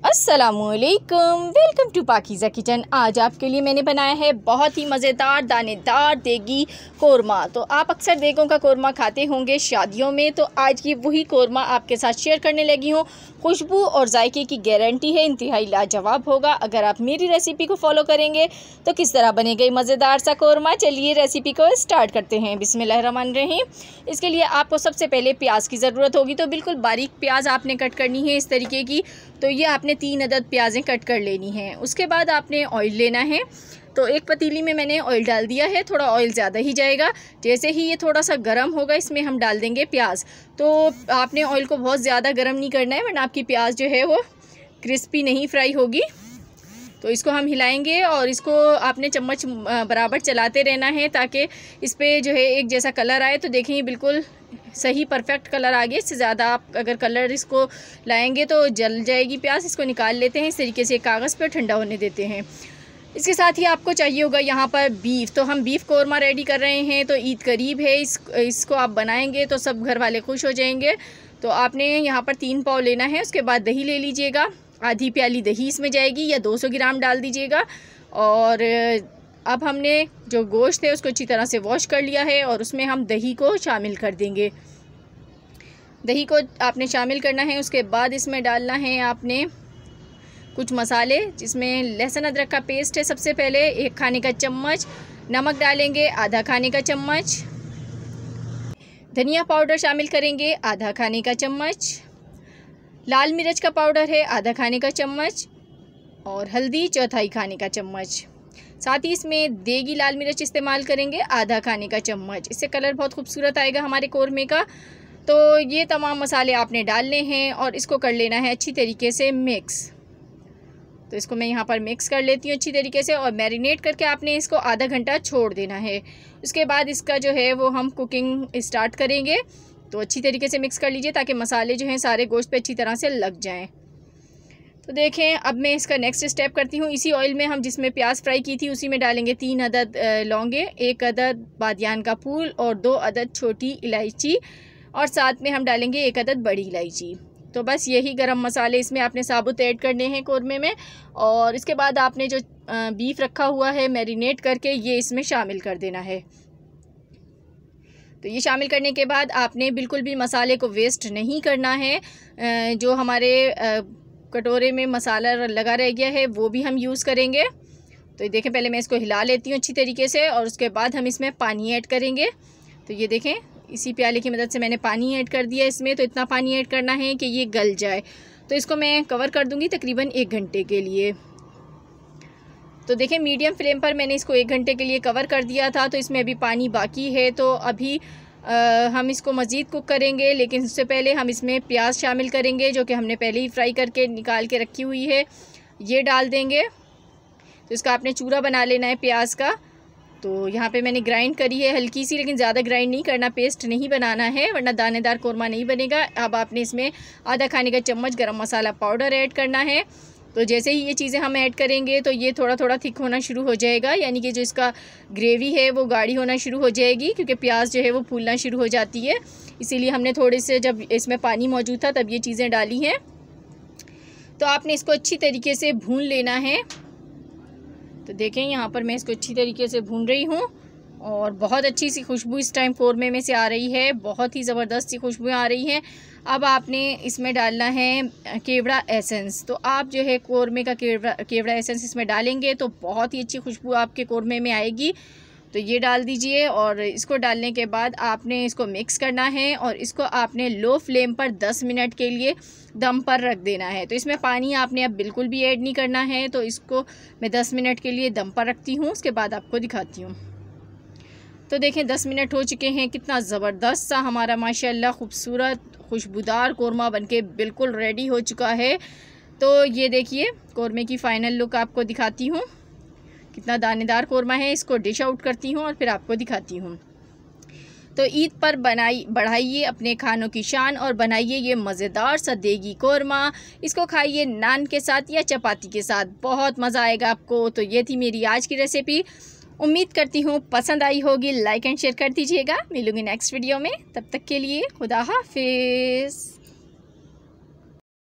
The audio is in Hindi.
अस्सलामुअलैकुम, वेलकम टू पाकीज़ा किचन। आज आपके लिए मैंने बनाया है बहुत ही मज़ेदार दानेदार देगी कोरमा। तो आप अक्सर देगों का कोरमा खाते होंगे शादियों में, तो आज ये वही कोरमा आपके साथ शेयर करने लगी हूँ। खुशबू और जायके की गारंटी है, इंतहाई लाजवाब होगा। अगर आप मेरी रेसिपी को फॉलो करेंगे तो किस तरह बनेगा ये मज़ेदार सा कोरमा। चलिए रेसिपी को स्टार्ट करते हैं। बिस्मिल्लाहिर्रहमानिर्रहीम। इसके लिए आपको सबसे पहले प्याज की ज़रूरत होगी, तो बिल्कुल बारीक प्याज आपने कट करनी है इस तरीके की। तो ये आपने 3 अदद प्याज़ें कट कर लेनी हैं। उसके बाद आपने ऑयल लेना है। तो एक पतीली में मैंने ऑयल डाल दिया है, थोड़ा ऑयल ज़्यादा ही जाएगा। जैसे ही ये थोड़ा सा गर्म होगा, इसमें हम डाल देंगे प्याज। तो आपने ऑयल को बहुत ज़्यादा गर्म नहीं करना है, वरना आपकी प्याज जो है वो क्रिस्पी नहीं फ्राई होगी। तो इसको हम हिलाएंगे और इसको आपने चम्मच बराबर चलाते रहना है ताकि इस पर जो है एक जैसा कलर आए। तो देखें ये बिल्कुल सही परफेक्ट कलर आ गया। इससे ज़्यादा आप अगर कलर इसको लाएंगे तो जल जाएगी प्याज। इसको निकाल लेते हैं इस तरीके से, कागज़ पर ठंडा होने देते हैं। इसके साथ ही आपको चाहिए होगा यहाँ पर बीफ। तो हम बीफ कोरमा रेडी कर रहे हैं। तो ईद करीब है, इसको आप बनाएंगे तो सब घर वाले खुश हो जाएंगे। तो आपने यहाँ पर 3 पाव लेना है। उसके बाद दही ले लीजिएगा, आधी प्याली दही इसमें जाएगी या 200 ग्राम डाल दीजिएगा। और अब हमने जो गोश्त है उसको अच्छी तरह से वॉश कर लिया है और उसमें हम दही को शामिल कर देंगे। दही को आपने शामिल करना है। उसके बाद इसमें डालना है आपने कुछ मसाले, जिसमें लहसुन अदरक का पेस्ट है सबसे पहले 1 खाने का चम्मच, नमक डालेंगे आधा खाने का चम्मच, धनिया पाउडर शामिल करेंगे आधा खाने का चम्मच, लाल मिर्च का पाउडर है आधा खाने का चम्मच और हल्दी 1/4 खाने का चम्मच। साथ ही इसमें देगी लाल मिर्च इस्तेमाल करेंगे आधा खाने का चम्मच। इससे कलर बहुत खूबसूरत आएगा हमारे कोरमे का। तो ये तमाम मसाले आपने डालने हैं और इसको कर लेना है अच्छी तरीके से मिक्स। तो इसको मैं यहाँ पर मिक्स कर लेती हूँ अच्छी तरीके से और मैरिनेट करके आपने इसको आधा घंटा छोड़ देना है। उसके बाद इसका जो है वो हम कुकिंग स्टार्ट करेंगे। तो अच्छी तरीके से मिक्स कर लीजिए ताकि मसाले जो हैं सारे गोश्त पे अच्छी तरह से लग जाएं। तो देखें अब मैं इसका नेक्स्ट स्टेप करती हूँ। इसी ऑयल में हम जिसमें प्याज फ्राई की थी उसी में डालेंगे 3 अदद लौंगे, 1 अदद बादियान का फूल और 2 अदद छोटी इलायची और साथ में हम डालेंगे 1 अदद बड़ी इलायची। तो बस यही गरम मसाले इसमें आपने साबुत ऐड करने हैं कोरमे में। और इसके बाद आपने जो बीफ रखा हुआ है मैरिनेट करके, ये इसमें शामिल कर देना है। तो ये शामिल करने के बाद आपने बिल्कुल भी मसाले को वेस्ट नहीं करना है। जो हमारे कटोरे में मसाला लगा रह गया है वो भी हम यूज़ करेंगे। तो देखें पहले मैं इसको हिला लेती हूँ अच्छी तरीके से और उसके बाद हम इसमें पानी ऐड करेंगे। तो ये देखें इसी प्याले की मदद से मैंने पानी ऐड कर दिया इसमें। तो इतना पानी ऐड करना है कि ये गल जाए। तो इसको मैं कवर कर दूँगी तकरीबन 1 घंटे के लिए। तो देखें मीडियम फ्लेम पर मैंने इसको 1 घंटे के लिए कवर कर दिया था। तो इसमें अभी पानी बाकी है। तो अभी हम इसको मज़ीद कुक करेंगे, लेकिन उससे पहले हम इसमें प्याज शामिल करेंगे जो कि हमने पहले ही फ्राई करके निकाल के रखी हुई है। ये डाल देंगे। तो इसका आपने चूरा बना लेना है प्याज का। तो यहाँ पे मैंने ग्राइंड करी है हल्की सी, लेकिन ज़्यादा ग्राइंड नहीं करना, पेस्ट नहीं बनाना है वरना दानेदार कोरमा नहीं बनेगा। अब आपने इसमें आधा खाने का चम्मच गरम मसाला पाउडर ऐड करना है। तो जैसे ही ये चीज़ें हम ऐड करेंगे तो ये थोड़ा थोड़ा थिक होना शुरू हो जाएगा, यानी कि जो इसका ग्रेवी है वो गाढ़ी होना शुरू हो जाएगी, क्योंकि प्याज जो है वो फूलना शुरू हो जाती है। इसीलिए हमने थोड़े से, जब इसमें पानी मौजूद था तब ये चीज़ें डाली हैं। तो आपने इसको अच्छी तरीके से भून लेना है। तो देखें यहाँ पर मैं इसको अच्छी तरीके से भून रही हूँ और बहुत अच्छी सी खुशबू इस टाइम कोरमे में से आ रही है, बहुत ही ज़बरदस्त सी खुशबू आ रही है। अब आपने इसमें डालना है केवड़ा एसेंस। तो आप जो है कोरमे का केवड़ा एसेंस इसमें डालेंगे तो बहुत ही अच्छी खुशबू आपके कोरमे में आएगी। तो ये डाल दीजिए और इसको डालने के बाद आपने इसको मिक्स करना है और इसको आपने लो फ्लेम पर 10 मिनट के लिए दम पर रख देना है। तो इसमें पानी आपने अब बिल्कुल भी ऐड नहीं करना है। तो इसको मैं 10 मिनट के लिए दम पर रखती हूँ, उसके बाद आपको दिखाती हूँ। तो देखें 10 मिनट हो चुके हैं। कितना ज़बरदस्त सा हमारा माशाल्लाह खूबसूरत खुशबूदार कोरमा बनके बिल्कुल रेडी हो चुका है। तो ये देखिए कोरमे की फ़ाइनल लुक आपको दिखाती हूँ, कितना दानेदार कोरमा है। इसको डिश आउट करती हूँ और फिर आपको दिखाती हूँ। तो ईद पर बढ़ाइए अपने खानों की शान और बनाइए ये मज़ेदार सा देगी कोरमा। इसको खाइए नान के साथ या चपाती के साथ, बहुत मज़ा आएगा आपको। तो ये थी मेरी आज की रेसिपी। उम्मीद करती हूँ पसंद आई होगी। लाइक एंड शेयर कर दीजिएगा। मिलूंगी नेक्स्ट वीडियो में, तब तक के लिए खुदा हाफिज़।